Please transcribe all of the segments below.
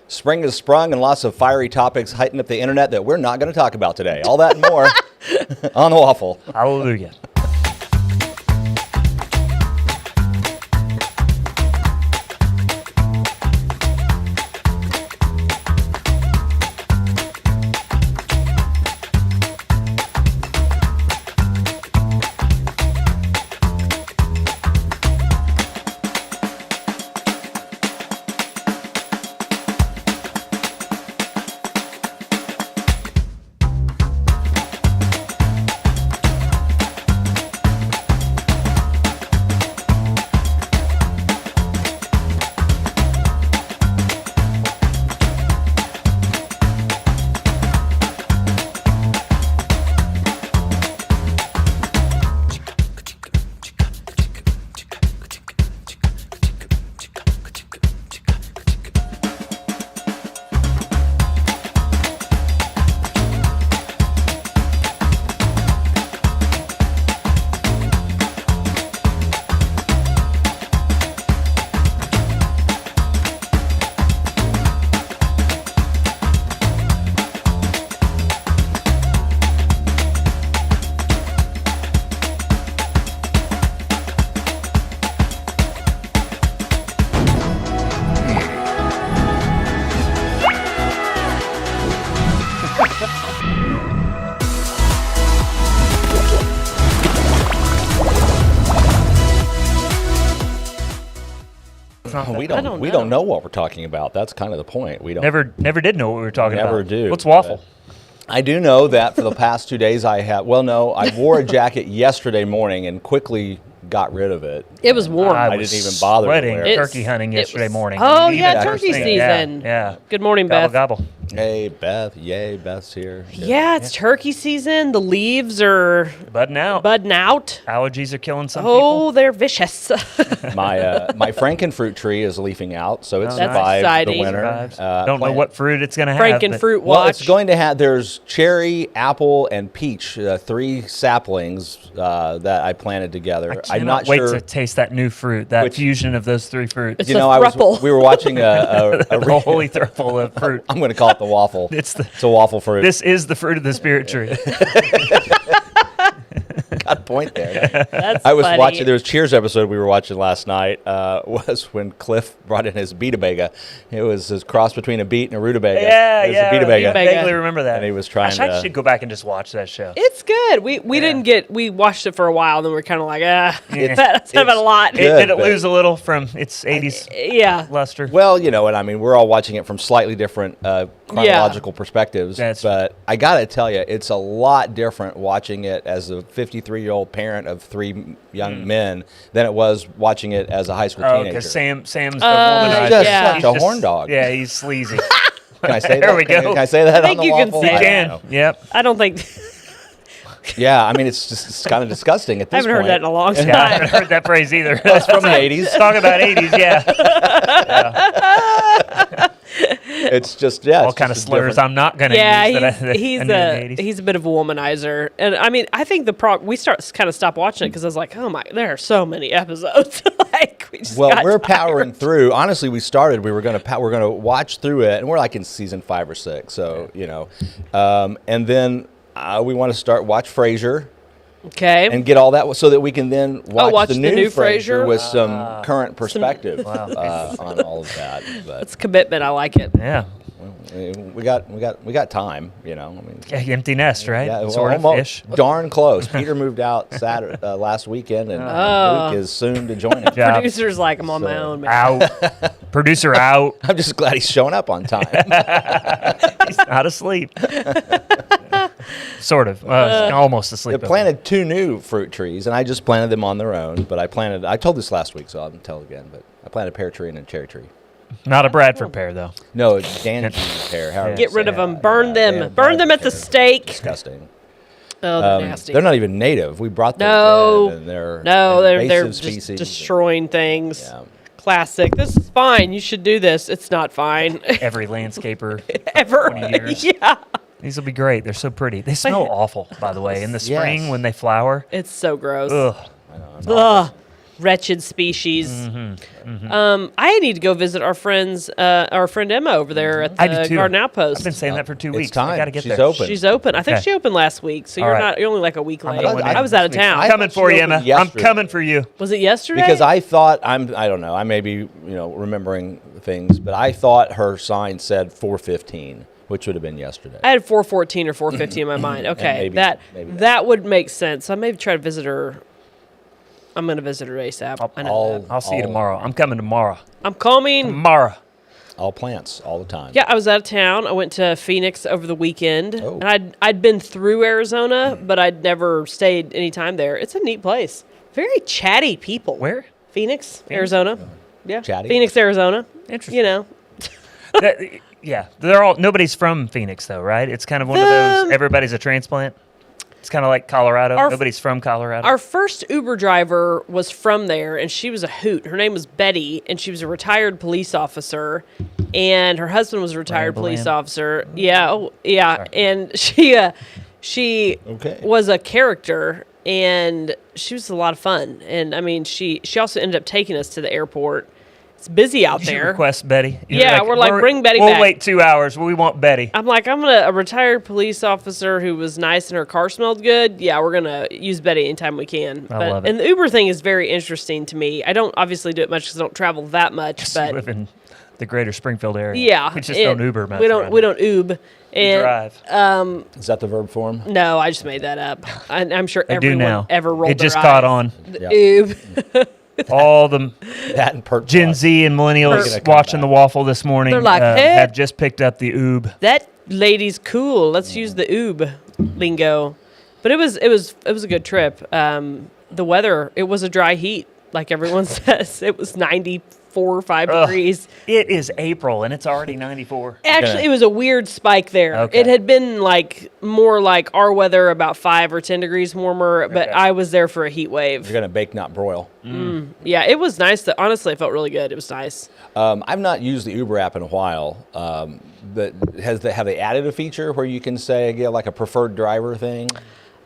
Spring has sprung and lots of fiery topics heighten up the internet that we're not going to talk about today. All that and more on the Waffle. Hallelujah. We don't know what we're talking about. That's kind of the point. We don't never did know what we were talking about. Never do. What's waffle? I do know that for the past 2 days I wore a jacket yesterday morning and quickly got rid of it. It was warm. I didn't even bother to wear it. Turkey hunting yesterday morning. Oh, yeah, turkey season. Yeah. Good morning, Beth. Gobble. Hey, Beth. Yay, Beth's here. Yeah, it's turkey season. The leaves are budding out. Allergies are killing some people. Oh, they're vicious. My frankenfruit tree is leafing out, so it survived exciting. the winter. Don't know what fruit it's going to have. Frankenfruit watch. Well, it's going to have, there's cherry, apple, and peach, 3 saplings that I planted together. I'm not wait to taste that new fruit, that fusion of those 3 fruits. It's a thruple. We were watching a holy thruple of fruit. I'm going to call it the waffle. It's a waffle fruit. This is the fruit of the spirit tree. Got a point there. That's I was funny. watching. There was Cheers episode we were watching last night. Was when Cliff brought in his rutabaga. It was his cross between a beet and a rutabaga. Yeah, it was a beetabaga. I vaguely remember that. And he was trying to. I should go back and just watch that show. It's good. We watched it for a while, and then we were kind of like, that's a lot. Did it lose a little from its 80s luster? Well, and I mean, we're all watching it from slightly different chronological perspectives. But I got to tell you, it's a lot different watching it as a 53-year-old parent of 3 young men than it was watching it as a high school teenager. Because Sam's the womanizer. He's just such a horn dog. Yeah, he's sleazy. Can I say that? There we go. Can I say that I think on the you waffle? can say that. Yep. I don't think... Yeah, I mean, it's kind of disgusting at this point. I haven't heard that in a long time. Yeah, I haven't heard that phrase either. That's from the 80s. Talk about 80s, yeah. It's just, all kind of slurs I'm not going to use. He's a bit of a womanizer. And I mean, I think we kind of stopped watching it because I was like, oh my, there are so many episodes. We're powering through. Honestly, we were going to watch through it, and we're like in season 5 or 6. So, and then we want to watch Frasier. Okay. And get all that so that we can then watch the new Frasier with some current perspective on all of that. But it's commitment. I like it. Yeah. We got time, I mean, empty nest, right? Yeah, sort of ish. Darn close. Peter moved out last weekend, and Luke is soon to join us. Producer's like, I'm on my own, man. Out. Producer out. I'm just glad he's showing up on time. He's not asleep. Sort of. Almost asleep. They planted 2 new fruit trees, and I just planted them on their own. But I told this last week, so I'll tell again. But I planted a pear tree and a cherry tree. Not a Bradford pear, though. No, Dandy pear. Get rid of them. Burn them. Burn them at the stake. Disgusting. Oh, they're nasty. They're not even native. We brought them in, and they're they're invasive just species. destroying things. Yeah. Classic. This is fine. You should do this. It's not fine. Every landscaper Ever. 20 years. Yeah. These will be great. They're so pretty. They smell awful, by the way. In the spring when they flower. It's so gross. Ugh. Ugh. Wretched species. I need to go visit our friend Emma over there at the Garden Outpost. I've been saying that for 2 weeks. It's time. I got to get She's there. open. She's open. I think she opened last week, so you're only like a week late. I was out of town. I'm coming for you, Emma. I'm coming for you. Was it yesterday? Because I thought I don't know. I may be remembering things, but I thought her sign said 4:15, which would have been yesterday. I had 4:14 or 4:15 in my mind. Okay, maybe that would make sense. I may try to visit her. I'm going to visit her ASAP. I'll see you tomorrow. I'm coming tomorrow. I'm coming tomorrow. All plants, all the time. Yeah, I was out of town. I went to Phoenix over the weekend. Oh. And I'd been through Arizona, but I'd never stayed any time there. It's a neat place. Very chatty people. Where? Phoenix, Arizona. Yeah. Chatty? Phoenix, Arizona. Interesting. Yeah. Nobody's from Phoenix, though, right? It's kind of one of those, everybody's a transplant. It's kind of like Colorado. Nobody's from Colorado. Our first Uber driver was from there, and she was a hoot. Her name was Betty, and she was a retired police officer, and her husband was a retired police officer. Yeah, Sorry. And she was a character, and she was a lot of fun. And I mean, she also ended up taking us to the airport. It's busy out there. Request Betty. We're like, bring Betty back. We'll wait 2 hours. We want Betty. I'm like, a retired police officer who was nice and her car smelled good. Yeah, we're going to use Betty anytime we can. I love it. And the Uber thing is very interesting to me. I don't obviously do it much because I don't travel that much. But you live in the greater Springfield area. Yeah. We just don't Uber much. We don't Uber. And, drive. Is that the verb form? No, I just made that up. I'm sure everyone ever rolled It just their caught eyes. on. Oob. All the that and Gen Z and millennials watching the waffle this morning They're like, hey, have just picked up the oob. That lady's cool. Let's use the oob lingo. But it was a good trip. The weather, it was a dry heat, like everyone says. It was 94 or 5 degrees. It is April and it's already 94. Actually, it was a weird spike there. Okay. It had been more like our weather, about 5 or 10 degrees warmer, but I was there for a heat wave. You're going to bake, not broil. Yeah, it was nice. Honestly, it felt really good. It was nice. I've not used the Uber app in a while. But have they added a feature where you can say, like a preferred driver thing?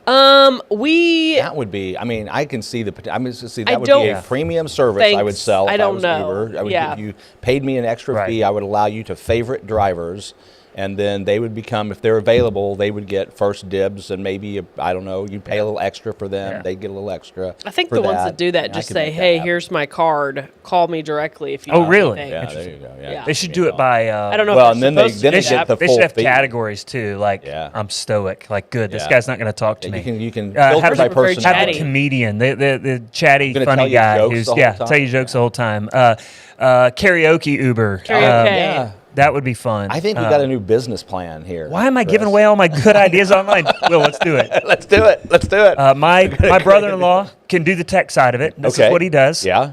That would be. I mean, I can see that would be a premium service. I would sell. I don't know. Uber. I would give you paid me an extra fee. I would allow you to favorite drivers, and then they would become, if they're available, they would get first dibs, and maybe I don't know, you pay a little extra for them. They get a little extra. I think the ones that do that just say, "Hey, here's my card. Call me directly if you." Oh, really? Yeah, there you go. Yeah. They should do it by. I don't know. Well, and then they get the full. They should have categories too. Like, I'm stoic. Like, good. This guy's not going to talk to me. You can filter by personality. Have the comedian, the chatty, funny guy who's tell you jokes the whole time. Karaoke Uber. Karaoke. That would be fun. I think we got a new business plan here. Why am I giving away all my good ideas online? Will, let's do it. Let's do it. My brother-in-law can do the tech side of it. This is what he does. Yeah.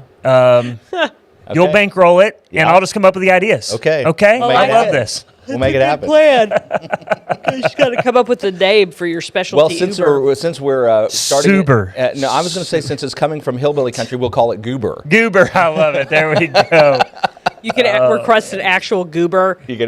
You'll bankroll it, and I'll just come up with the ideas. Okay. I love this. We'll make it happen. Plan. You just got to come up with the name for your specialty. Well, since we're starting, Suber. No, I was going to say since it's coming from hillbilly country, we'll call it Goober. Goober, I love it. There we go. You can request an actual goober. You could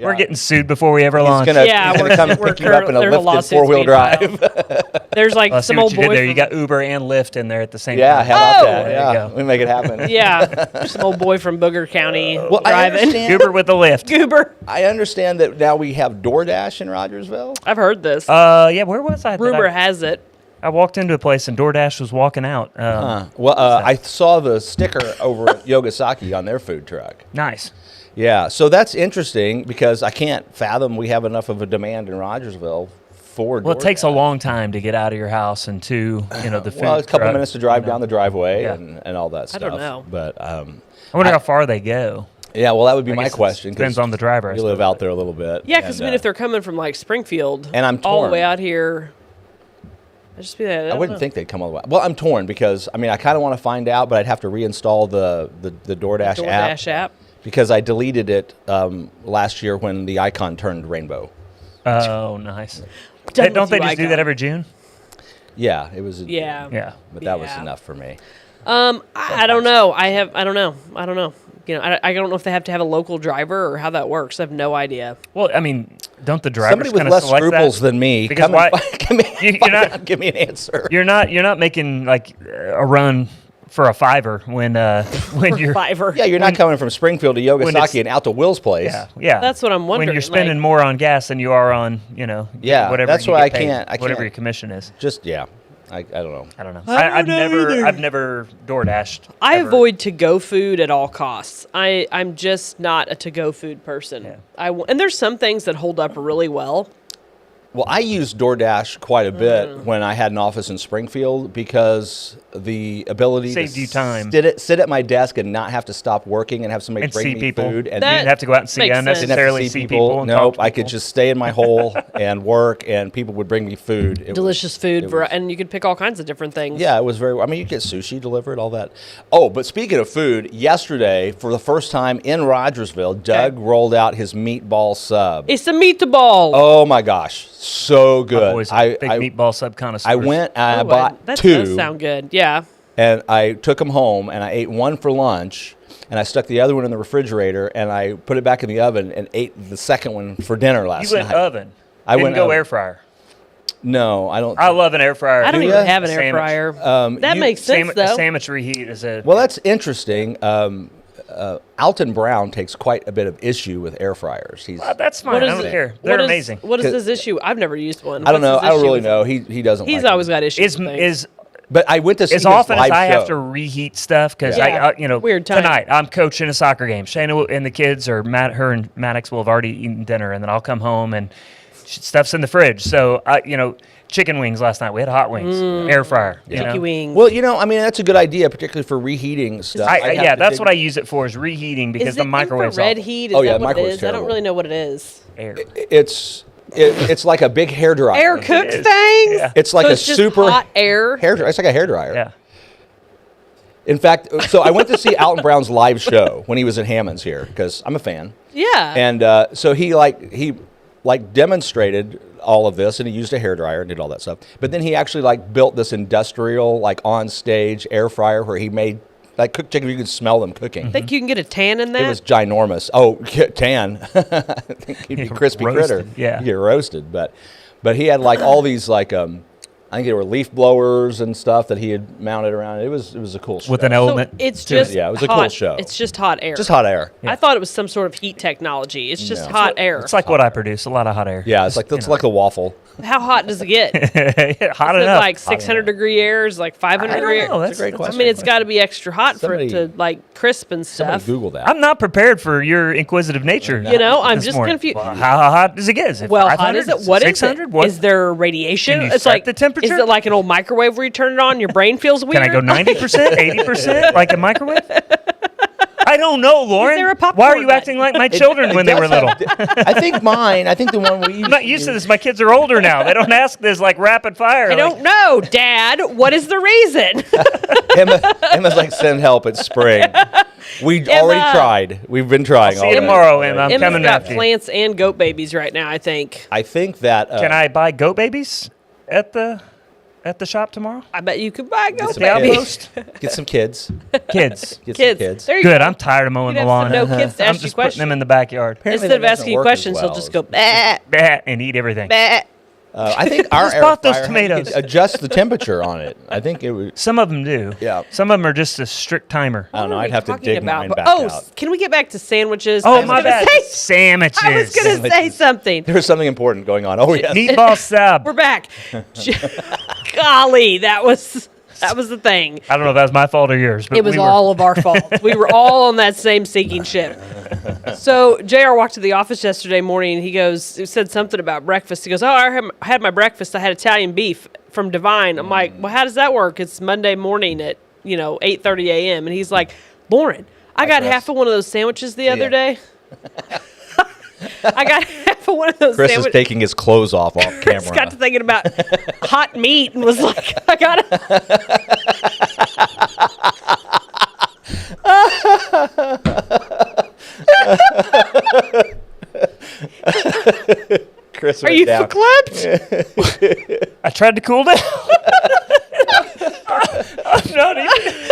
we're getting sued before we ever launch. He's gonna come pick you up in a lifted 4-wheel drive. There's some old boy. There. You got Uber and Lyft in there at the same time. Yeah, how about that? There Yeah, you go. we make it happen. Yeah, some old boy from Booger County driving. I understand. Uber with the Lyft. Goober. I understand that now we have DoorDash in Rogersville. I've heard this. Yeah, where was I? Rumor has it. I walked into a place and DoorDash was walking out. I saw the sticker over at Yogasaki on their food truck. Nice. Yeah, so that's interesting because I can't fathom we have enough of a demand in Rogersville for DoorDash. Well, it takes a long time to get out of your house and to, the food Well, it's a couple truck, minutes to drive down the driveway Yeah. and all that stuff. I don't know. But I wonder how far they go. yeah, well, that would be I my guess question. Depends on the driver. You live out there a little bit. Yeah, because if they're coming from Springfield and I'm all the torn. way out here, I'd just be like, I wouldn't think they'd come all the way. Well, I'm torn because I kind of want to find out, but I'd have to reinstall the DoorDash app because I deleted it last year when the icon turned rainbow. Oh, nice. Don't they just do that every June? Yeah, it was. Yeah. But that was enough for me. I don't know. I don't know. I don't know if they have to have a local driver or how that works. I have no idea. Well, I mean, don't the drivers somebody with less scruples than me because give me an answer. You're not making like a run for a $5 when you're $5. Yeah, you're not coming from Springfield to Yogasaki and out to Will's place. Yeah. That's what I'm wondering. When you're spending more on gas than you are on, whatever. That's why I can't. Whatever your commission is. I don't know. I don't know. I've never DoorDashed. I avoid to-go food at all costs. I'm just not a to-go food person. Yeah. And there's some things that hold up really well. Well, I used DoorDash quite a bit when I had an office in Springfield because the ability saved to you time. Sit at my desk and not have to stop working and have somebody bring me food. And you didn't have to go out and see unnecessarily see people. Nope, I could just stay in my hole and work, and people would bring me food. Delicious food, and you could pick all kinds of different things. Yeah, it was very. I mean, you get sushi delivered, all that. Oh, but speaking of food, yesterday for the first time in Rogersville, Doug rolled out his meatball sub. It's a meatball. Oh my gosh, so good! Always a big meatball sub connoisseur. I went and I bought two. That does sound good. Yeah. And I took them home, and I ate one for lunch, and I stuck the other one in the refrigerator, and I put it back in the oven and ate the second one for dinner last night. You went oven. I went go oven. air fryer. No, I don't. I love an air fryer. I don't even have an air fryer. That makes sense, though. A sandwich reheat is a... Well, that's interesting. Alton Brown takes quite a bit of issue with air fryers. That's fine. I don't care. They're amazing. What is his issue? I've never used one. I don't know. I don't really know. He doesn't. He's always got issues. But I went to see as often as I have to reheat stuff because weird time. Tonight I'm coaching a soccer game. Shayna and the kids or her and Maddox will have already eaten dinner, and then I'll come home and stuff's in the fridge. So chicken wings last night. We had hot wings, air fryer. Chicken wings. Well, I mean that's a good idea, particularly for reheating stuff. That's what I use it for is reheating because the microwave's red heat. Is that what it is? I don't really know what it is. Air. It's like a big hairdryer. Air cooked things. Yeah. It's like it's super hot air. It's like a hairdryer. Yeah. In fact, so I went to see Alton Brown's live show when he was at Hammond's here because I'm a fan. Yeah. And so he demonstrated all of this, and he used a hairdryer and did all that stuff. But then he actually built this industrial on stage air fryer where he made cooked chicken. You could smell them cooking. Think you can get a tan in that? It was ginormous. Oh, tan! I think he'd be crispy roasted, critter. Yeah, he'd get roasted. But he had all these I think there were leaf blowers and stuff that he had mounted around. It was a cool show. With an element. So it's just it was a cool show. It's just hot air. Just hot air. Yeah. I thought it was some sort of heat technology. It's just hot air. It's like what I produce, a lot of hot air. Yeah, it's like a waffle. How hot does it get? Hot is enough. It like 600 degree air? Is like 500 degree air? That's a great question. I mean, it's got to be extra hot for it to crisp and stuff. Somebody Google that. I'm not prepared for your inquisitive nature. I'm just confused. Well, how hot does it get? Is it how hot is it? What is 600? it? Is there radiation? Can you set the temperature? Is it like an old microwave where you turn it on, your brain feels weird? Can I go 90%, 80%, like a microwave? I don't know, Lauren. Is there a popcorn Why are you acting like my children when they were little? I think the one we used I'm not used to this. My kids are older now. They don't ask this rapid fire. I don't know, Dad. What is the reason? Emma's send help. It's spring. We already tried. We've been trying. See you tomorrow, Emma. I'm coming got after you. plants and goat babies right now, I think. I think that... Can I buy goat babies at the shop tomorrow? I bet you could buy goat The babies. Get some kids. Kids. Get some kids. There you Good. go. I'm tired of mowing the You'd lawn. have some no kids to I'm ask you just putting questions. them in the backyard. Apparently Instead of asking you questions, he'll just go, bah, Bah, and eat everything. bah. I think our air bought those fryer tomatoes. could adjust the temperature on it. I think it would... Some of them do. Yeah. Some of them are just a strict timer. I don't know. I'd have to dig mine back out. out. Can we get back to sandwiches? Oh, my bad. Sandwiches. I was going to say something. There's something important going on. Oh, yes. Meatball sub. We're back. Golly, that was the thing. I don't know if that was my fault or yours. But It was all of our fault. We were all on that same sinking ship. So JR walked to the office yesterday morning, and he said something about breakfast. He goes, I had my breakfast. I had Italian beef from Divine. I'm like, well, how does that work? It's Monday morning at 8:30 a.m. And he's like, Lauren, I got half of one of those sandwiches the other day. I got half of one of those Chris sandwiches. is taking his clothes off camera. Chris got to thinking about hot meat and was like, I got Chris, Are you verklempt? I tried to cool down. I'm not even.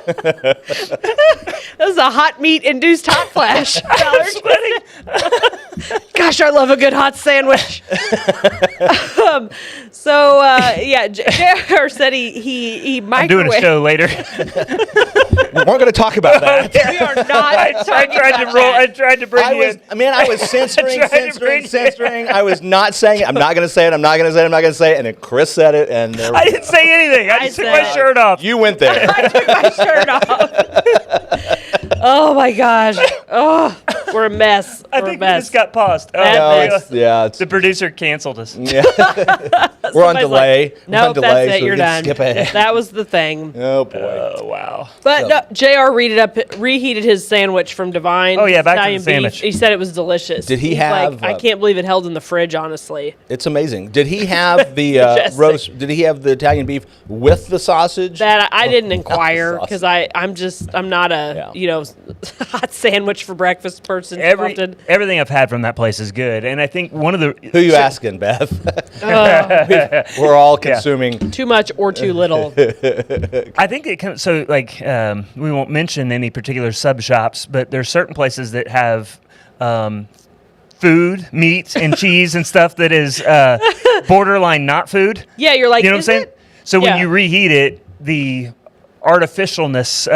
That was a hot meat induced hot flash. Gosh, I love a good hot sandwich. JR said he microwaved. I'm doing a show later. We weren't going to talk about that. We are not. I tried to bring you in. I was censoring. I was not saying it. I'm not going to say it. I'm not going to say it. And then Chris said it. And I didn't say anything. I just took my shirt off. You went there. I took my shirt off. Oh my gosh. Oh, we're a mess. I think we just got paused. The producer canceled us. Yeah. We're on delay. Nope, that's it. You're done. Skip ahead. That was the thing. Oh boy. Oh wow. But no, JR reheated his sandwich from Divine. Oh yeah, back Italian to the sandwich. Beef. He said it was delicious. Did he have? I can't believe it held in the fridge. Honestly, it's amazing. Did he have the roast? Did he have the Italian beef with the sausage? That I didn't inquire because I'm not a hot sandwich for breakfast person. Everything I've had from that place is good, and I think one of the who you asking, Beth? We're all consuming too much or too little. I think it comes we won't mention any particular sub shops, but there's certain places that have food, meat, and cheese and stuff that is borderline not food. Yeah, you're like, you know what I'm saying? So when you reheat it, the artificialness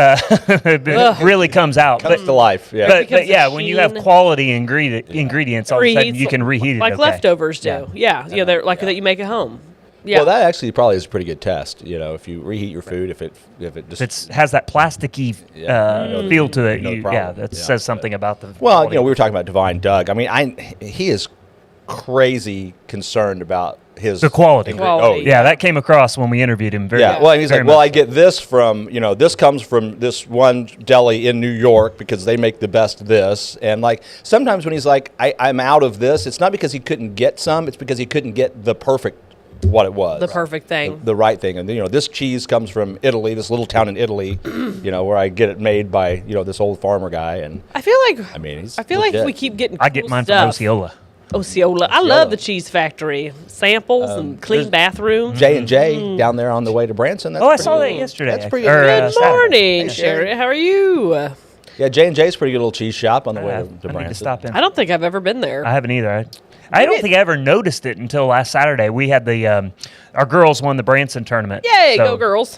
really comes out. Comes to life, yeah. But yeah, when you have quality ingredients, all of a sudden you can reheat it. Like leftovers do. Yeah, they're like that you make at home. Yeah. Well, that actually probably is a pretty good test. If you reheat your food, if it just has that plasticky feel to it, that says something about the. Well, quality. We were talking about Divine Doug. He is crazy concerned about the quality. That came across when we interviewed him. Well, and he's like, I get this from this comes from this one deli in New York because they make the best this. And sometimes when he's like, I'm out of this, it's not because he couldn't get some, it's because he couldn't get the perfect. What it was. The perfect thing. The right thing. And, this cheese comes from Italy, this little town in Italy, where I get it made by, this old farmer guy. And I feel like, he's like we keep getting I get mine from Osceola. I love the cheese factory. Samples and clean bathrooms. J&J down there on the way to Branson. I saw that yesterday. That's pretty good. Good morning, Sherry. How are you? Yeah, J&J's pretty good little cheese shop on the way to Branson. Need to stop in. I don't think I've ever been there. I haven't either. I don't think I ever noticed it until last Saturday. We had our girls won the Branson tournament. Yay, go girls.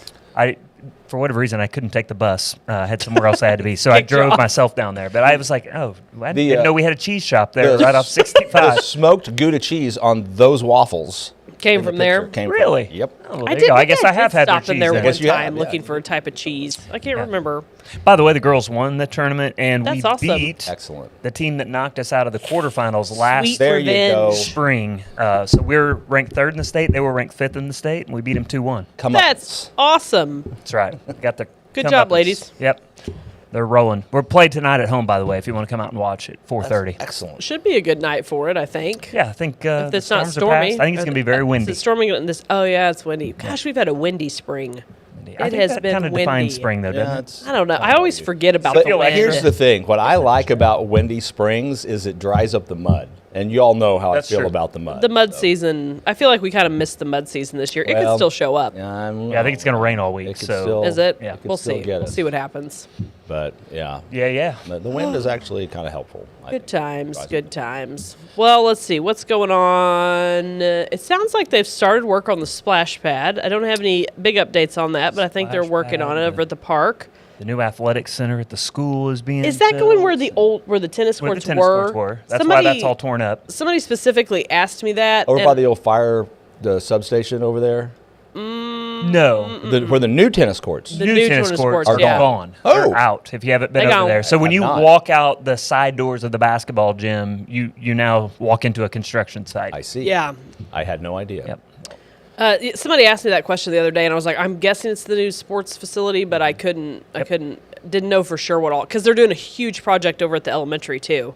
For whatever reason, I couldn't take the bus. I had somewhere else I had to be, so I drove myself down there. But I was like, I didn't know we had a cheese shop there right off 65. The smoked Gouda cheese on those waffles. Came from there? Really? Yep. Oh, well, I guess I have had their cheese in there there. one time looking for a type of cheese. I can't remember. By the way, the girls won the tournament, and we beat the team that knocked us out of the quarterfinals last spring. So we're ranked 3rd in the state. They were ranked 5th in the state, and we beat them 2-1. That's awesome. That's right. Got the good job, ladies. Yep. They're rolling. We're played tonight at home, by the way, if you want to come out and watch it, 4:30. Excellent. Should be a good night for it, I think. Yeah, I think if it's not stormy. I think it's going to be very windy. It's storming in this. Oh, yeah, it's windy. Gosh, we've had a windy spring. It has been kind of defines spring, though, doesn't it? I don't know. I always forget about the wind. Here's the thing. What I like about windy springs is it dries up the mud. And you all know how I feel about the mud. The mud season, I feel like we kind of missed the mud season this year. It could still show up. I think it's going to rain all week. Is it? Yeah. We'll see. We'll see what happens. But, yeah. Yeah. The wind is actually kind of helpful. Good times. Well, let's see. What's going on? It sounds like they've started work on the splash pad. I don't have any big updates on that, but I think they're working on it over at the park. The new athletic center at the school is being Is that going where the tennis courts were? That's why that's all torn up. Somebody specifically asked me that. Over by the old the substation over there? No. Where the new tennis courts. The new tennis courts are gone. Oh. They're out if you haven't been over there. So when you walk out the side doors of the basketball gym, you now walk into a construction site. I see. Yeah. I had no idea. Yep. Somebody asked me that question the other day, and I was like, I'm guessing it's the new sports facility, but I didn't know for sure what all, because they're doing a huge project over at the elementary too,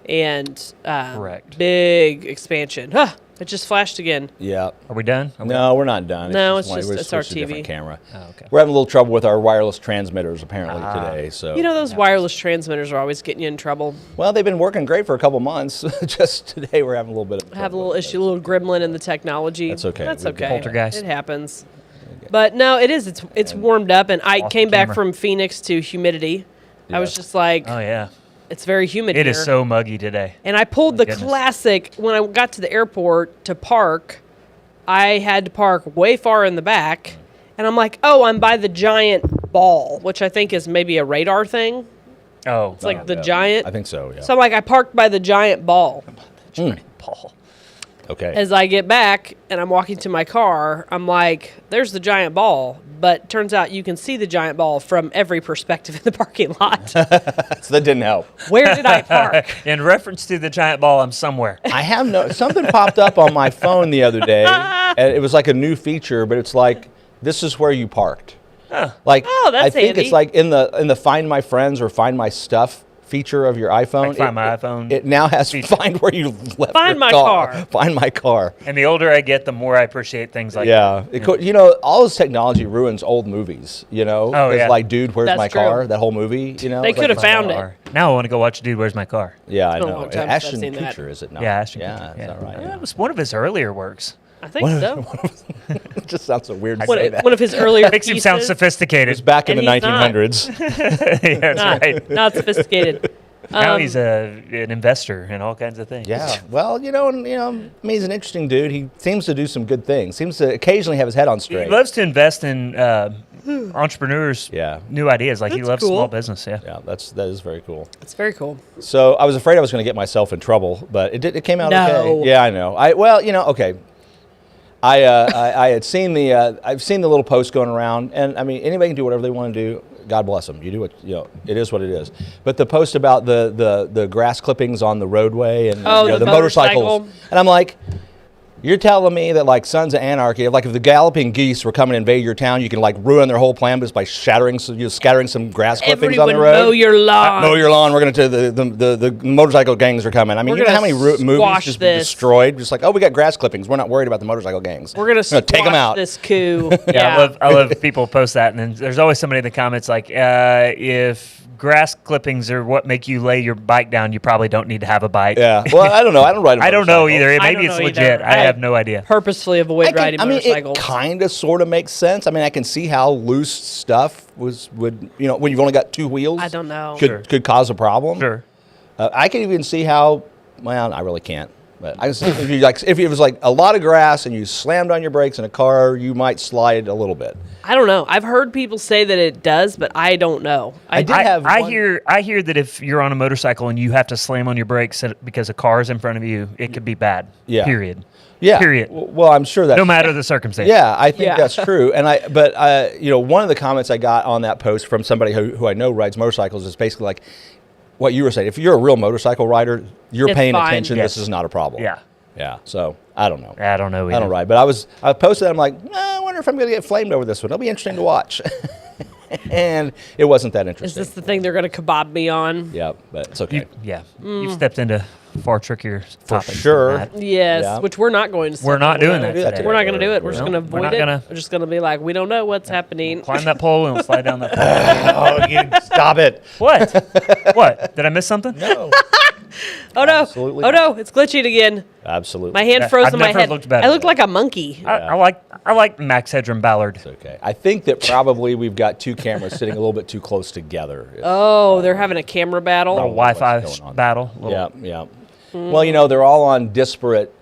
and correct, big expansion. It just flashed again. Yeah. Are we done? No, we're not done. It's our TV. Different camera. Oh, okay. We're having a little trouble with our wireless transmitters apparently today. So those wireless transmitters are always getting you in trouble. Well, they've been working great for a couple months. Just today we're having a little bit of a little issue, a little gremlin in the technology. That's okay. That's okay. Poltergeist. It happens. But no, it is. It's warmed up, and I came back from Phoenix to humidity. Yeah. I was just like, Oh yeah, it's very humid it here. is so muggy today. And I pulled the goodness. classic when I got to the airport to park. I had to park way far in the back, and I'm like, oh, I'm by the giant ball, which I think is maybe a radar thing. Oh, It's like the giant. I think so, yeah. So I'm like, I parked by the giant ball. Paul. Okay. As I get back and I'm walking to my car, I'm like, there's the giant ball. But turns out you can see the giant ball from every perspective in the parking lot. So that didn't help. Where did I park? In reference to the giant ball, I'm somewhere. I have something popped up on my phone the other day, and it was like a new feature, but it's like, this is where you parked. Like, Oh, that's I think handy. it's like in the Find My Friends or Find My Stuff feature of your iPhone. Like Find My iPhone It now has feature. find where you left Find your my car. car. Find my car. And the older I get, the more I appreciate things like Yeah, you know, all this technology ruins old movies. You know, Oh, 'Cause yeah. like, Dude, Where's That's My true. Car? That whole movie. You know, They it's could like, have found it. that. Now I want to go watch Dude, Where's My Car? Yeah, I It's been a know. long time since I've Ashton seen that. Kutcher, is it not? Yeah, Ashton Yeah, Kutcher, is that right? That was one of his earlier works. I think so. It just sounds so weird to say that. One of his earlier Makes him sound pieces. sophisticated. It's back in And the he's not. 1900s. Yeah, that's Not, right. not sophisticated. Now he's an investor in all kinds of things. Yeah, well, I mean, he's an interesting dude. He seems to do some good things. Seems to occasionally have his head on He straight. loves to invest in entrepreneurs' Yeah. new ideas. Like he That's loves cool. small business. Yeah. Yeah, that is very cool. It's very cool. So I was afraid I was going to get myself in trouble, but it came out No. okay. Yeah, I know. Okay. I had seen I've seen the little post going around, and I mean, anybody can do whatever they want to do. God bless them. You do it is what it is. But the post about the grass clippings on the roadway and Oh, the motorcycles, motorcycle. and I'm like, you're telling me that like Sons of Anarchy, like if the galloping geese were coming to invade your town, you can like ruin their whole plan just by scattering some grass clippings on Everyone the road. mow your lawn. Mow your lawn. We're going to the motorcycle gangs are coming. I mean, We're you know how gonna many movies squash just this. destroyed? Just like, oh, we got grass clippings. We're not worried about the motorcycle gangs. We're gonna take them squash out. this coup. Yeah, I love people post that, and then there's always somebody in the comments like, if grass clippings are what make you lay your bike down, you probably don't need to have a bike. Yeah. Well, I don't know. I don't ride a I don't know motorcycle. either. I Maybe don't it's know legit. either. I have no idea. Purposefully avoid riding I mean, motorcycles. it kind of sort of makes sense. I mean, I can see how loose stuff would when you've only got two wheels. I don't know. Could cause a problem. Sure. I can even see how. Well, I really can't. But I can see if it was like a lot of grass and you slammed on your brakes in a car, you might slide a little bit. I don't know. I've heard people say that it does, but I don't know. I hear that if you're on a motorcycle and you have to slam on your brakes because a car is in front of you, it could be bad. Yeah. Period. Yeah. Period. Well, I'm sure that No matter the circumstance. Yeah, I think Yeah. that's true. And one of the comments I got on that post from somebody who I know rides motorcycles is basically like what you were saying. If you're a real motorcycle rider, you're It's paying fine. attention. Yes. This is not a problem. Yeah. Yeah. So I don't know. I don't know either. I don't ride, but I posted that. I'm like, I wonder if I'm going to get flamed over this one. It'll be interesting to watch. And it wasn't that Is interesting. this the thing they're going to kebab me on? Yeah, but it's okay. You've stepped into far trickier topics. sure. than that. Yes, Yeah. which we're not going to. We're not doing that today. today. We're not going to do it. We're just No, going to we're avoid not it. gonna- We're just going to be like, we don't know what's happening. Climb that pole and we'll slide down that pole. Oh, you stop it. What? What? Did I miss something? No. Oh no! Absolutely Oh no! It's glitching again. Absolutely. My hand Yeah, froze I've in my never head. looked better. I look like a monkey. I like Max Headroom Ballard. It's okay. I think that probably we've got two cameras sitting a little bit too close together. Oh, they're having a camera battle. Little what's Wi-Fi going on. battle. Yeah, yeah. Well, they're all on disparate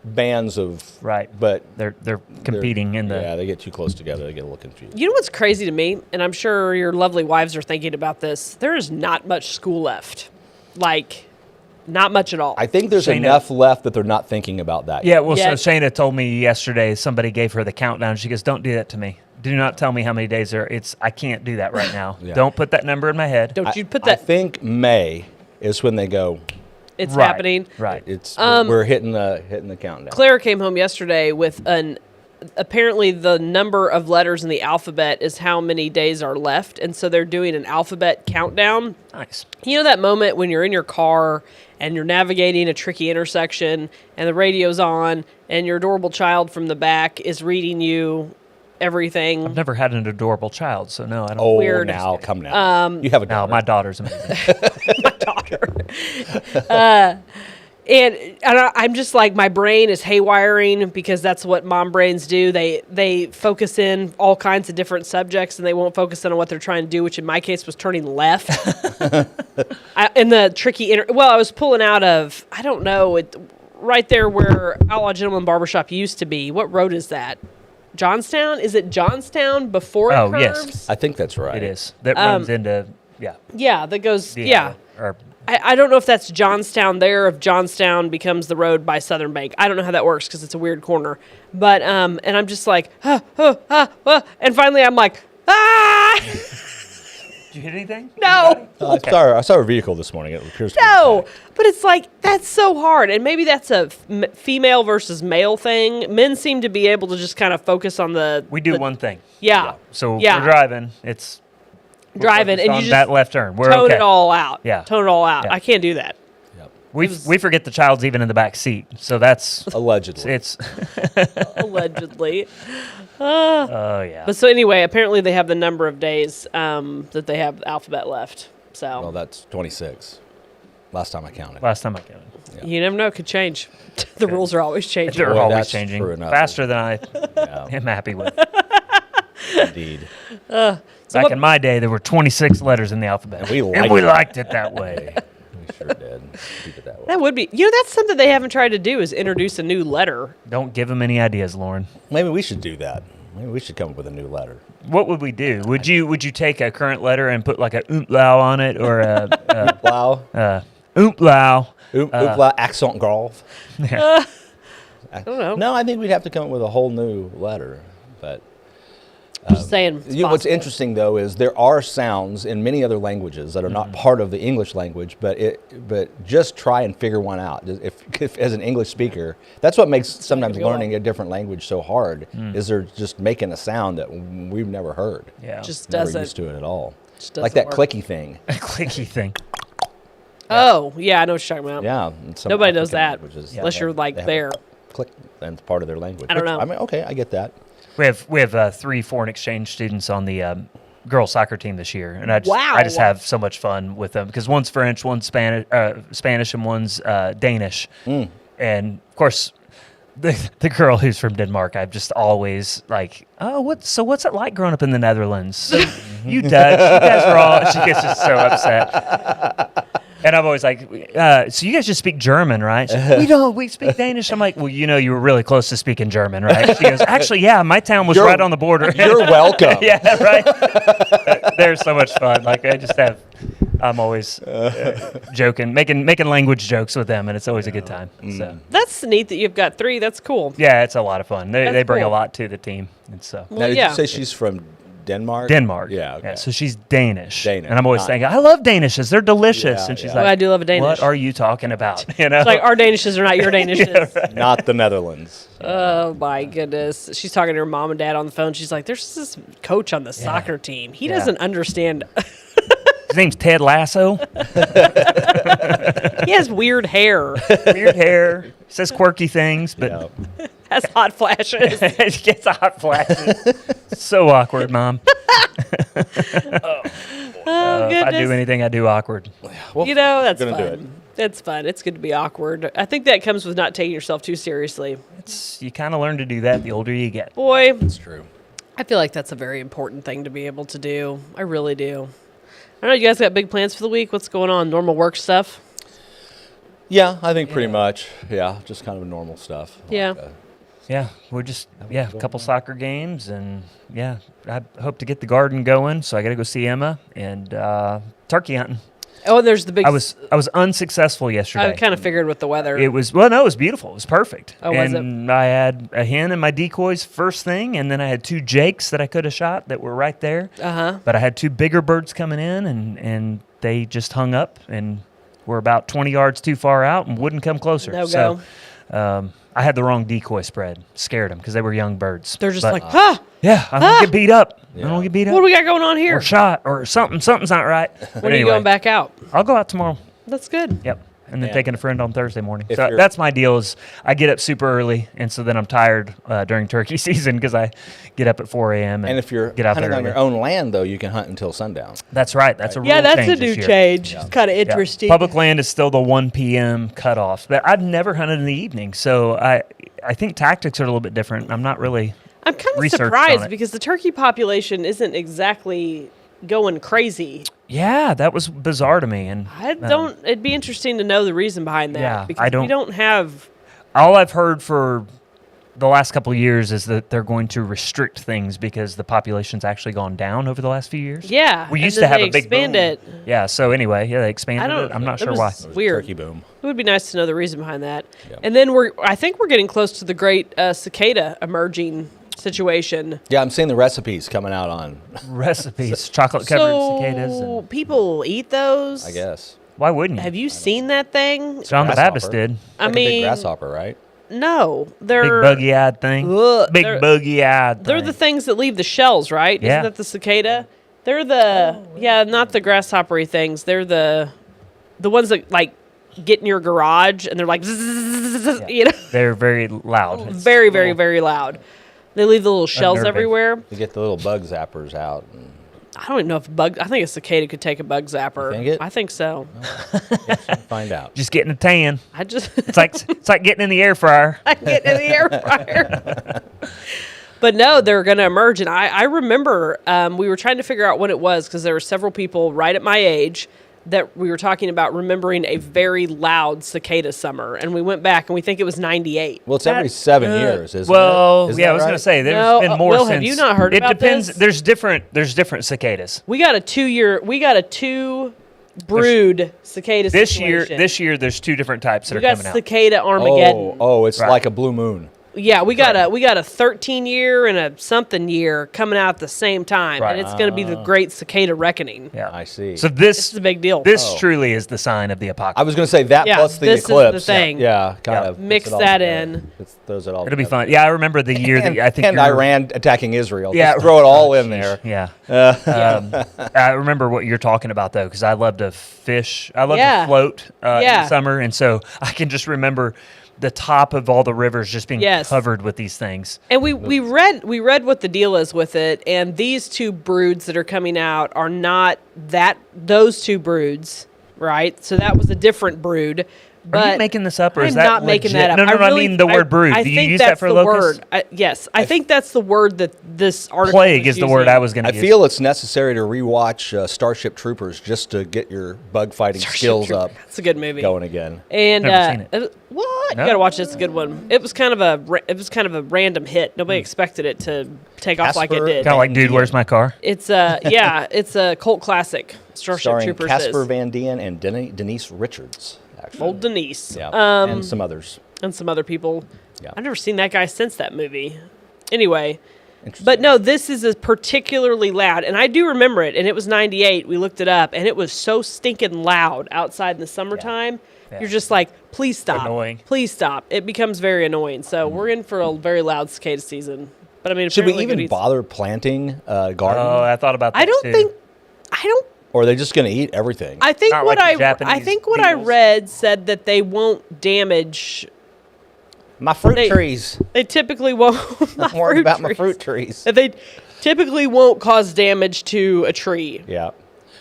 bands of. Right. But They're competing in the. Yeah, they get too close together. They get a little confused. You know what's crazy to me, and I'm sure your lovely wives are thinking about this. There is not much school left, like, not much at all. I think there's Shayna- enough left that they're not thinking about that. Yeah, well, Yeah. so Shayna told me yesterday somebody gave her the countdown. She goes, "Don't do that to me. Do not tell me how many days there. I can't do that right now. Yeah. Don't put that number in my head." Don't you put I that? think May is when they go. It's Right, happening. Right. It's we're hitting the countdown. Claire came home yesterday with apparently the number of letters in the alphabet is how many days are left, and so they're doing an alphabet countdown. Nice. You know that moment when you're in your car and you're navigating a tricky intersection and the radio's on and your adorable child from the back is reading you everything. I've never had an adorable child, so no, I don't. Oh, Weird. now come now. You have a No, daughter. my daughter's amazing. And I'm just like, my brain is haywiring because that's what mom brains do. They focus in all kinds of different subjects and they won't focus in on what they're trying to do, which in my case was turning left. In the tricky, I was pulling out of, I don't know, right there where Outlaw Gentleman Barbershop used to be. What road is that? Johnstown? Is it Johnstown before it curves? Yes. I think that's right. It is. That runs into, Yeah, that goes, Or, I don't know if that's Johnstown there, if Johnstown becomes the road by Southern Bank. I don't know how that works because it's a weird corner. But, and I'm just like, and finally I'm like, Did you hit anything? No. I saw a vehicle this morning. It appears to be No. But it's like, that's so hard. And maybe that's a female versus male thing. Men seem to be able to just kind of focus on We do one thing. Yeah. So we're driving. It's driving, and you just that left turn. We're tone okay. it all out. Yeah. Tone it all out. Yeah. I can't do that. We forget the child's even in the back seat. So that's allegedly. It's allegedly. Oh yeah. But so anyway, apparently they have the number of days that they have alphabet left. So Well, that's 26. Last time I counted. Yeah. You never know; it could change. The rules are always changing. They're Well, always that's changing true enough. faster than I Yeah, am happy with. indeed. Back in my day, there were 26 letters in the alphabet, And we liked it that way. We sure did. Keep it that way. That would be. That's something they haven't tried to do is introduce a new letter. Don't give them any ideas, Lauren. Maybe we should do that. Maybe we should come up with a new letter. What would we do? Would you take a current letter and put like a umlau on it or a Wow. umlau? Oopla accent grave. I don't know. No, I think we'd have to come up with a whole new letter. But Just saying. It's what's possible. interesting though is there are sounds in many other languages that are not part of the English language, but just try and figure one out. If as an English speaker, that's what makes sometimes learning a different language so hard. Is they're just making a sound that we've never heard. Yeah. Just Never doesn't. used to it at all. Just Like doesn't that work. clicky thing. A clicky thing. Oh, yeah, I know what you're talking about. Yeah. and some Nobody knows African that languages, unless they you're have- like they have there. a click, and it's part of their language. I don't Which, know. I mean, okay, I get that. We have 3 foreign exchange students on the girls soccer team this year, and I just Wow. have so much fun with them because one's French, one's Spanish, and one's Danish, and of course. The girl who's from Denmark, I've just always like, what's it like growing up in the Netherlands? So you Dutch, you guys are all. She gets just so upset, and I'm always like, so you guys just speak German, right? She's like, we don't. We speak Danish. I'm like, well, you were really close to speaking German, right? She goes, actually, yeah, my town was right on the border. You're welcome. Yeah, right. They're so much fun. Like I'm always joking, making language jokes with them, and it's always a good time. So That's neat that you've got 3. That's cool. yeah, it's a lot of fun. They bring a cool. lot to the team, and so Now, did yeah. you say she's from Denmark? Denmark. Yeah. Okay. So she's Danish. Danish. And I'm always Not- saying, I love Danishes. They're delicious. Yeah, and she's yeah. like, Well, I do love a Danish. what are you talking about? You know, It's like our Danishes are not your Danishes. Not the Netherlands. Oh my goodness. She's talking to her mom and dad on the phone. She's like, there's this coach on the soccer team. He Yeah. doesn't understand. his name's Ted Lasso. He has weird hair. Weird hair. Says quirky things, but Yeah. Has hot flashes. it gets hot flashes. So awkward, Mom. Oh, If I do goodness. anything, I do awkward. Well, That's gonna do fun. It's fun. It's good to be awkward. I think that comes with not taking yourself too seriously. You kind of learn to do that the older you get. Boy, It's true. I feel like that's a very important thing to be able to do. I really do. I don't know, you guys got big plans for the week? What's going on? Normal work stuff? Yeah, I think pretty much. Yeah, just kind of normal stuff. Yeah. Yeah, we're just a couple soccer games, and I hope to get the garden going. So I got to go see Emma and turkey hunting. Oh, and there's the big... I was unsuccessful yesterday. I kind of figured with the weather. It was it was beautiful. It was perfect. Oh, was it? And I had a hen and my decoys first thing, and then I had 2 jakes that I could have shot that were right there. Uh-huh. But I had 2 bigger birds coming in, and they just hung up and were about 20 yards too far out and wouldn't come closer. No so, go. I had the wrong decoy spread. Scared them because they were young birds. They're just But, like, huh? yeah, I don't get beat up. I don't get beat up. What do we got going on here? Or shot or something. Something's not right. But When are you anyway, going back out? I'll go out tomorrow. That's good. Yep. and then taking a friend on Thursday morning. So that's my deal is I get up super early, and so then I'm tired during turkey season because I get up at 4 a.m. And if you're hunting on your own land, though, you can hunt until sundown. That's right. That's a rule that's change a new this year. change. It's kind of interesting. Public land is still the 1 p.m. cutoff, but I've never hunted in the evening, so I think tactics are a little bit different. I'm kind of surprised because the turkey population isn't exactly going crazy. Yeah, that was bizarre to me, and it'd be interesting to know the reason behind that. Yeah, because we don't have. All I've heard for the last couple of years is that they're going to restrict things because the population's actually gone down over the last few years. Yeah, we used to have a big boom. Yeah, so anyway, they expanded it. I'm not sure why. Weird. Turkey boom. It would be nice to know the reason behind that. Yeah. And then I think we're getting close to the great cicada emerging situation. Yeah, I'm seeing the recipes coming out on recipes, chocolate-covered cicadas. And people eat those? I guess. Why wouldn't you? Have you seen that thing? John the Baptist did. I mean, a big grasshopper, right? No, they're big buggy-eyed thing. Big buggy-eyed thing. They're the things that leave the shells, right? Yeah. Isn't that the cicada? They're not the grasshoppery things. They're the ones that like get in your garage and they're like, you know. They're very loud. Very, very, very loud. They leave the little shells everywhere. You get the little bug zappers out. I don't even know if I think a cicada could take a bug zapper. You think I think so. Find out. Just getting a tan. It's like getting in the air fryer. Getting in the air fryer. But no, they're going to emerge. And I remember we were trying to figure out what it was because there were several people right at my age that we were talking about remembering a very loud cicada summer. And we went back and we think it was 98. Well, it's every 7 years, isn't it? Well, I was going to say, there's been more Will, since. have you not heard about this? It depends. this? There's different cicadas. We got a 2 brood cicada situation. This year, there's 2 different types that are coming out. We got cicada Armageddon. Oh, it's like a blue moon. Yeah, we got a 13-year and a something year coming out at the same time, and it's going to be the great cicada reckoning. Yeah, I see. So this is a big deal. This truly is the sign of the apocalypse. I was going to say that plus the eclipse. This is the thing. Yeah, kind of mix that in. Throws it all. It'll be fun. Yeah, I remember the year that I think. And Iran attacking Israel. Yeah, just throw it all in there. Yeah. I remember what you're talking about though, because I love to fish. I love to float in the summer, and so I can just remember the top of all the rivers just being covered with these things. And we read what the deal is with it, and these 2 broods that are coming out are not those 2 broods, right? So that was a different brood. But are you making this up, or is I'm that not making that up? No, I mean the word brood. Do you use that for locust? Yes, I think that's the word that this article plague is the word I was going to use. I feel it's necessary to rewatch Starship Troopers just to get your bug fighting skills up. It's a good movie. Going again. And never seen it. What? No? You got to watch it. It's a good one. It was kind of a random hit. Nobody expected it to take off like it did. Kind of like Dude, Where's My Car? It's it's a cult classic. Starship Troopers. Casper Van Dien and Denise Richards. Actually. Old Denise. Yeah. And some others. And some other people. Yeah. I've never seen that guy since that movie. Anyway. But no, this is a particularly loud, and I do remember it, and it was 98. We looked it up, and it was so stinking loud outside in the summertime. Yeah. You're just like, please stop. Annoying. Please stop. It becomes very annoying. So we're in for a very loud cicada season. But I mean, should we even bother planting a garden? Oh, I thought about that too. Or are they just going to eat everything? I think what I read said that they won't damage my fruit trees. They typically won't. I'm worried about my fruit trees. They typically won't cause damage to a tree. Yeah.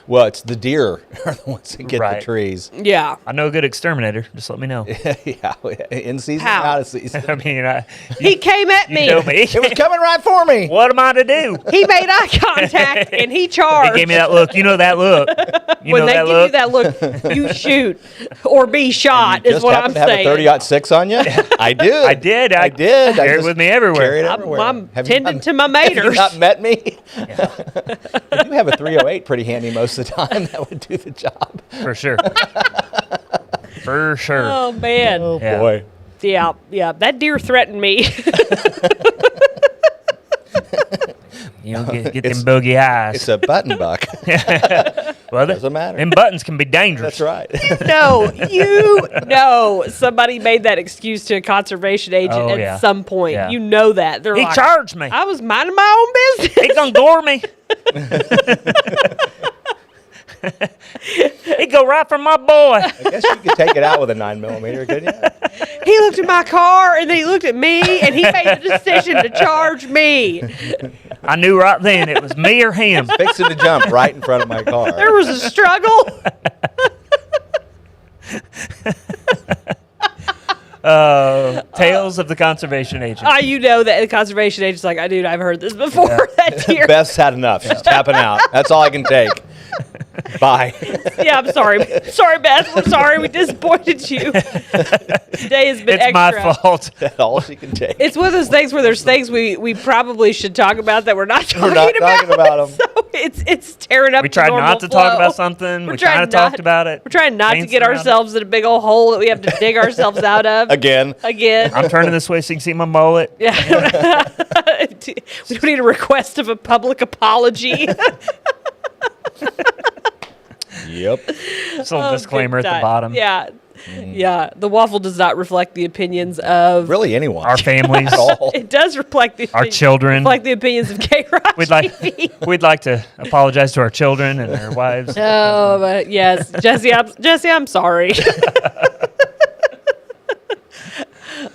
Well, it's the deer are the ones that get the trees. Yeah. I know a good exterminator. Just let me know. Yeah. In season, out of season. I mean, he came at me. You know me. It was coming right for me. What am I to do? He made eye contact and he charged. He gave me that look. You know that look. When they give you that look, you shoot or be shot is what I'm saying. Have a 30-06 on you? I did. I did. I did. Carry it with me everywhere. I'm tending to my maters. Have you not met me? Yeah. I do have a 308 pretty handy most of the time. That would do the job. For sure. For sure. Oh, man. Oh, boy. Yeah. That deer threatened me. You don't get them boogie eyes. It's a button buck. Well, doesn't matter. Them buttons can be dangerous. That's right. You know somebody made that excuse to a conservation agent at some point. Yeah. You know that. He charged me. I was minding my own business. He gonna gore me. He'd go right for my boy. I guess you could take it out with a 9mm, couldn't you? He looked at my car, and then he looked at me, and he made the decision to charge me. I knew right then it was me or him. Fixing to jump right in front of my car. There was a struggle. Tales of the conservation agent. You know that the conservation agent's like, dude, I've heard this before. That deer. Beth's had enough. She's tapping out. That's all I can take. Bye. Yeah, I'm sorry. Sorry, Beth. We're sorry we disappointed you. Today has been It's extra. my fault. That's all she can take. It's one of those things where there's things we probably should talk about that we're not talking talking about them. So it's tearing up. We tried not to talk about something. We kind of talked about it. We're trying not to Danced get around ourselves in a big old hole that we have to dig ourselves out of. Again. I'm turning this way so you can see my mullet. Yeah. We don't need a request of a public apology. Yep. Just a little disclaimer at the bottom. Yeah. Yeah. The waffle does not reflect the opinions of Really anyone. Our families, At all. It does reflect the our children. reflect the opinions of K-Rock We'd like TV. we'd like to apologize to our children and their wives. Oh, but yes, Jesse, I'm sorry.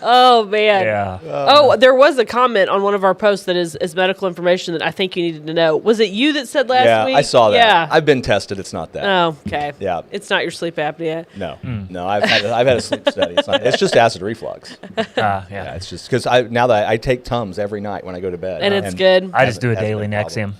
Oh man. Yeah. Oh, there was a comment on one of our posts that is medical information that I think you needed to know. Was it you that said last week? Yeah, I saw that. Yeah. I've been tested. It's not that. Oh, okay. Yeah. It's not your sleep apnea. No. No, I've had a sleep study. It's just acid reflux. Yeah. Yeah, it's just because now that I take Tums every night when I go to bed. And it's good. I just do a Hasn't daily been a problem. Nexium.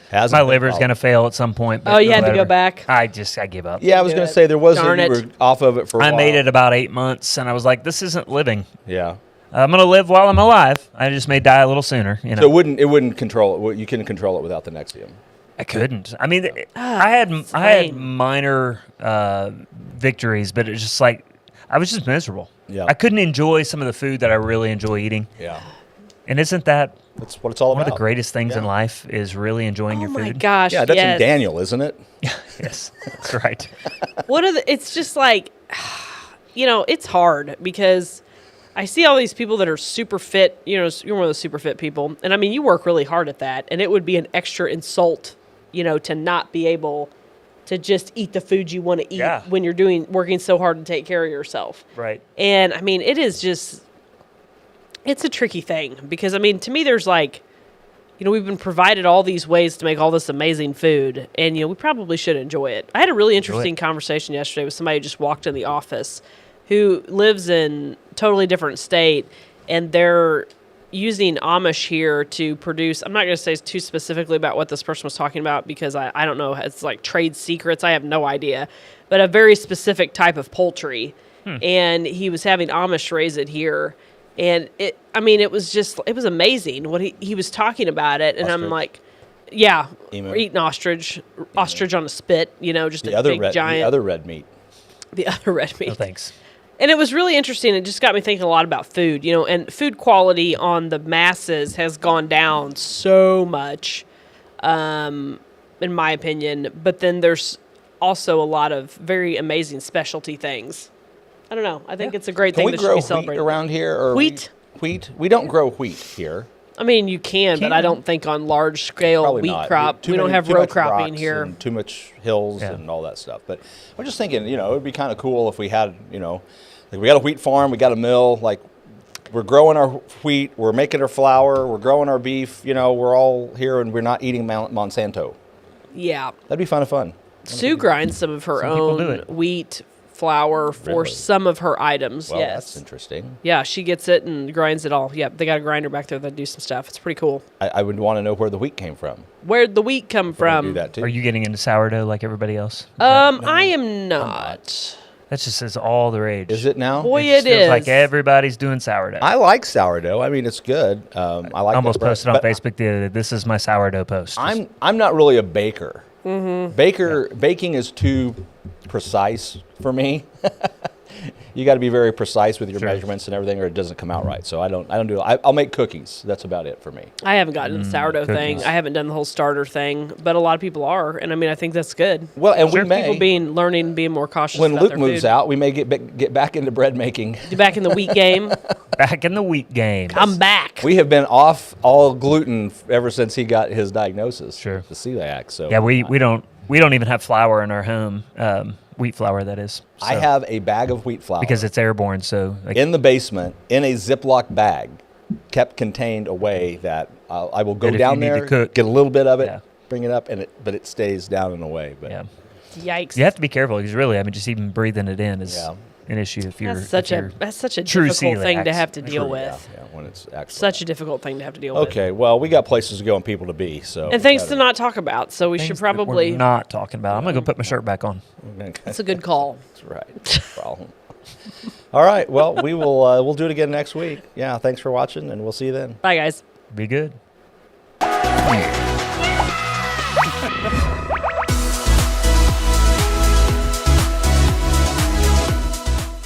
Hasn't My been a liver's problem. going to fail at some point. But Oh, you had to whatever. go back? I give up. Yeah, I was Do going to it. say there was Darn you it. were off of it for a I while. made it about 8 months, and I was like, this isn't living. Yeah. I'm going to live while I'm alive. I just may die a little sooner. You know? So it wouldn't control it. You couldn't control it without the Nexium. I couldn't. I mean, I had minor victories, but it's just like I was just miserable. Yeah. I couldn't enjoy some of the food that I really enjoy eating. Yeah. And isn't that That's what it's all one about. of the greatest things in Yeah. life is really enjoying your Oh my food? gosh. Yeah, that's yes. in Daniel, isn't it? Yes, that's right. It's just like, it's hard because I see all these people that are super fit. You're one of those super fit people. And I mean, you work really hard at that. And it would be an extra insult, to not be able to just eat the food you want to eat when you're working so hard to take care of yourself. Right. And I mean, it's a tricky thing because I mean, to me, there's like, we've been provided all these ways to make all this amazing food and, we probably should enjoy it. I had a really interesting conversation yesterday with somebody who just walked in the office who lives in a totally different state, and they're using Amish here to produce. I'm not going to say too specifically about what this person was talking about because I don't know. It's like trade secrets. I have no idea. But a very specific type of poultry. And he was having Amish raise it here. And it was amazing what he was talking about it. And Ostrich. I'm like, yeah, Emu. we're eating ostrich on a spit, just The a other big giant. the other red meat. The other red meat. No thanks. And it was really interesting. It just got me thinking a lot about food, and food quality on the masses has gone down so much, in my opinion. But then there's also a lot of very amazing specialty things. I don't know. I think it's a great Can thing we that should grow be wheat celebrated. around here? Or Wheat? Wheat? We don't grow wheat here. I mean, you can, but I don't think on large scale Probably wheat not. crop. We don't have too row much cropping rocks here. and too much hills Yeah. and all that stuff. But I'm just thinking, it would be kind of cool if we had, like we got a wheat farm, we got a mill, like we're growing our wheat, we're making our flour, we're growing our beef, we're all here and we're not eating Monsanto. Yeah. That'd be fun. Sue grinds some of her Some people do own it. wheat flour for Really? some of her items. Well, yes. that's interesting. Yeah, she gets it and grinds it all. Yep, they got a grinder back there that do some stuff. It's pretty cool. I would want to know where the wheat came from. Where'd the wheat come I do from? that too. Are you getting into sourdough like everybody else? I am not. That just is all the rage. Is it now? Boy, It just it feels is. like everybody's doing sourdough. I like sourdough. I mean, it's good. I like almost the bread, posted on but Facebook the other day. This is my sourdough post. I'm not really a baker. Mm-hmm. Baking is too precise for me. You got to be very precise with your measurements and everything, or it doesn't come out right. So I don't do it. I'll make cookies. That's about it for me. I haven't gotten the sourdough thing. cookies. I haven't done the whole starter thing, but a lot of people are, and I mean, I think that's good. Well, and we People may learning, being more cautious when about Luke their moves food. out, we may get back into bread making. Get back in the wheat game. Back in the wheat game. I'm back. We have been off all gluten ever since he got his diagnosis. Sure. The celiac. So Yeah, we don't we don't even have flour in our home, wheat flour, that is. So. I have a bag of wheat flour. Because it's airborne, so. In the basement, in a Ziploc bag, kept contained away that I will go down there, get a little bit of it, bring it up, but it stays down and away. But Yikes. You have to be careful because really, I mean, just even breathing it in is an issue if you're that's such a difficult thing to have to deal with. Yeah, when it's actually such a difficult thing to have to deal with. Okay, well, we got places to go and people to be, so and things to not talk about. So we should probably we're not talking about. I'm gonna go put my shirt back on. That's a good call. That's right. No problem. All right. Well, we will. We'll do it again next week. Yeah. Thanks for watching, and we'll see you then. Bye, guys. Be good.